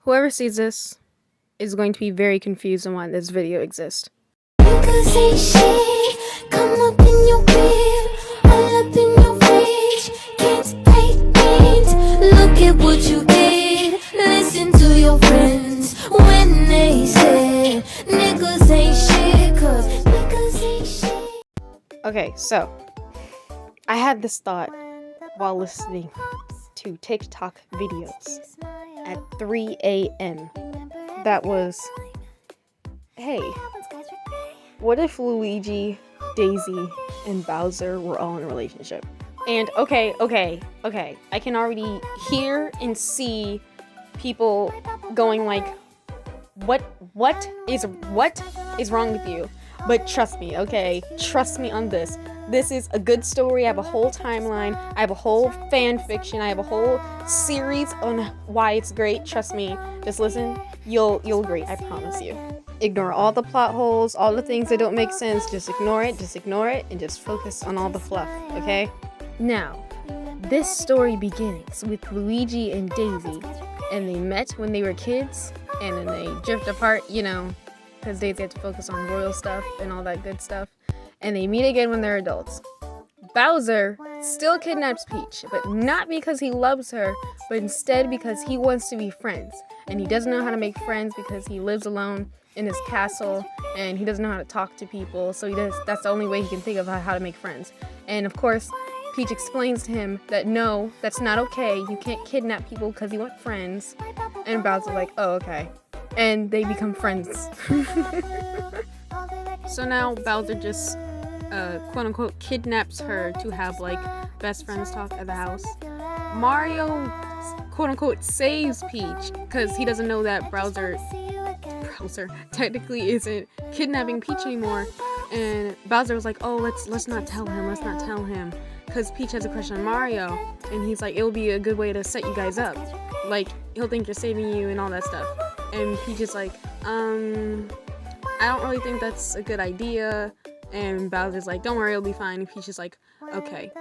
Whoever sees this is going to be very confused on why this video exists. Niggas ain't shit. Come up in your crib, all up in your fridge. Can't take things. Look at what you did. Listen to your friends when they said niggas ain't shit, 'cause niggas ain't shit. Okay, so I had this thought while listening to TikTok videos at 3 a.m. That was, hey, what if Luigi, Daisy, and Bowser were all in a relationship? And okay, I can already hear and see people going like, what is wrong with you? But trust me, okay? Trust me on this. This is a good story. I have a whole timeline. I have a whole fan fiction. I have a whole series on why it's great. Trust me. Just listen. You'll agree. I promise you. Ignore all the plot holes, all the things that don't make sense. Just ignore it, and just focus on all the fluff, okay? Now, this story begins with Luigi and Daisy, and they met when they were kids, and then they drift apart, because Daisy had to focus on royal stuff and all that good stuff, and they meet again when they're adults. Bowser still kidnaps Peach, but not because he loves her, but instead because he wants to be friends, and he doesn't know how to make friends because he lives alone in his castle, and he doesn't know how to talk to people, so that's the only way he can think of how to make friends. And of course, Peach explains to him that no, that's not okay, you can't kidnap people because you want friends, and Bowser's like, oh, okay. And they become friends. So now Bowser just, quote-unquote, kidnaps her to have, best friends talk at the house. Mario, quote-unquote, saves Peach, because he doesn't know that Bowser technically isn't kidnapping Peach anymore. And Bowser was like, oh, let's not tell him, because Peach has a crush on Mario, and he's like, it'll be a good way to set you guys up. He'll think you're saving you and all that stuff. And Peach is like, I don't really think that's a good idea. And Bowser's like, don't worry, it'll be fine. And Peach is like, okay.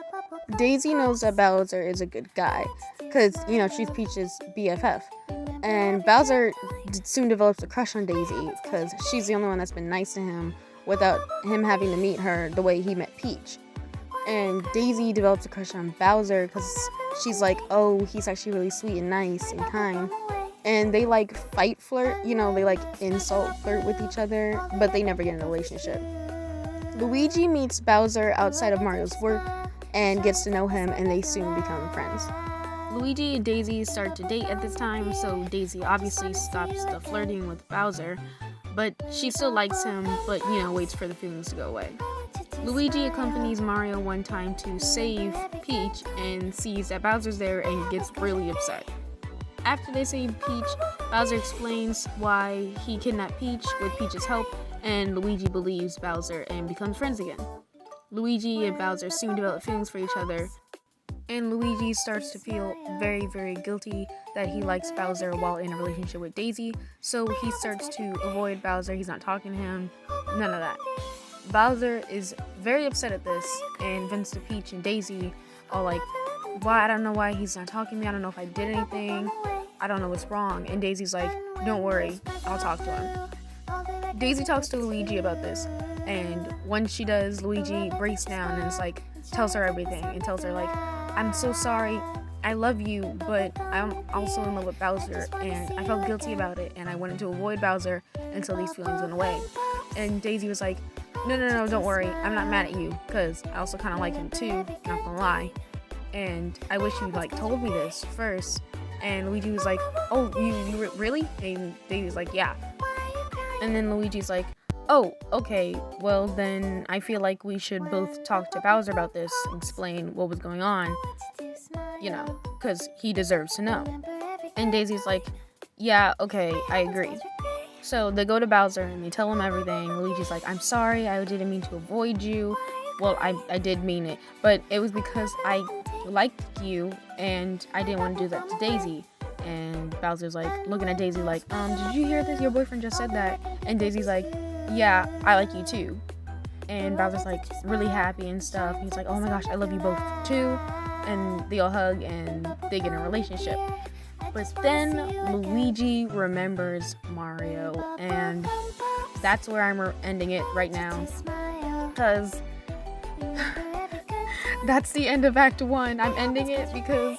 Daisy knows that Bowser is a good guy, because, she's Peach's BFF. And Bowser soon develops a crush on Daisy, because she's the only one that's been nice to him without him having to meet her the way he met Peach. And Daisy develops a crush on Bowser, because she's like, oh, he's actually really sweet and nice and kind. And they fight flirt, they insult flirt with each other, but they never get in a relationship. Luigi meets Bowser outside of Mario's work and gets to know him, and they soon become friends. Luigi and Daisy start to date at this time, so Daisy obviously stops the flirting with Bowser, but she still likes him, but waits for the feelings to go away. Luigi accompanies Mario one time to save Peach and sees that Bowser's there and gets really upset. After they save Peach, Bowser explains why he kidnapped Peach with Peach's help, and Luigi believes Bowser and becomes friends again. Luigi and Bowser soon develop feelings for each other, and Luigi starts to feel very, very guilty that he likes Bowser while in a relationship with Daisy, so he starts to avoid Bowser. He's not talking to him, none of that. Bowser is very upset at this and vents to Peach and Daisy, all like, why? I don't know why he's not talking to me. I don't know if I did anything. I don't know what's wrong. And Daisy's like, don't worry, I'll talk to him. Daisy talks to Luigi about this, and when she does, Luigi breaks down and tells her everything and tells her I'm so sorry, I love you, but I'm also in love with Bowser, and I felt guilty about it, and I wanted to avoid Bowser until these feelings went away. And Daisy was like, no, don't worry, I'm not mad at you, because I also kind of like him too, not gonna lie. And I wish you told me this first. And Luigi was like, oh, you really? And Daisy's like, yeah. And then Luigi's like, oh, okay, well then I feel like we should both talk to Bowser about this, explain what was going on, because he deserves to know. And Daisy's like, yeah, okay, I agree. So they go to Bowser and they tell him everything. Luigi's like, I'm sorry, I didn't mean to avoid you. Well, I did mean it, but it was because I liked you and I didn't want to do that to Daisy. And Bowser's looking at Daisy did you hear this? Your boyfriend just said that. And Daisy's like, yeah, I like you too. And Bowser's really happy and stuff. He's like, oh my gosh, I love you both too. And they all hug and they get in a relationship. But then Luigi remembers Mario, and that's where I'm ending it right now, because that's the end of Act 1. I'm ending it because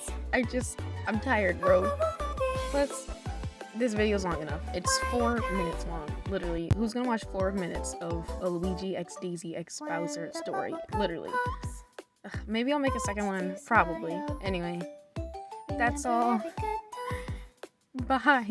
I'm tired, bro. This video's long enough. It's 4 minutes long, literally. Who's gonna watch 4 minutes of a Luigi x Daisy x Bowser story? Literally. Maybe I'll make a second one, probably. Anyway, that's all. Bye.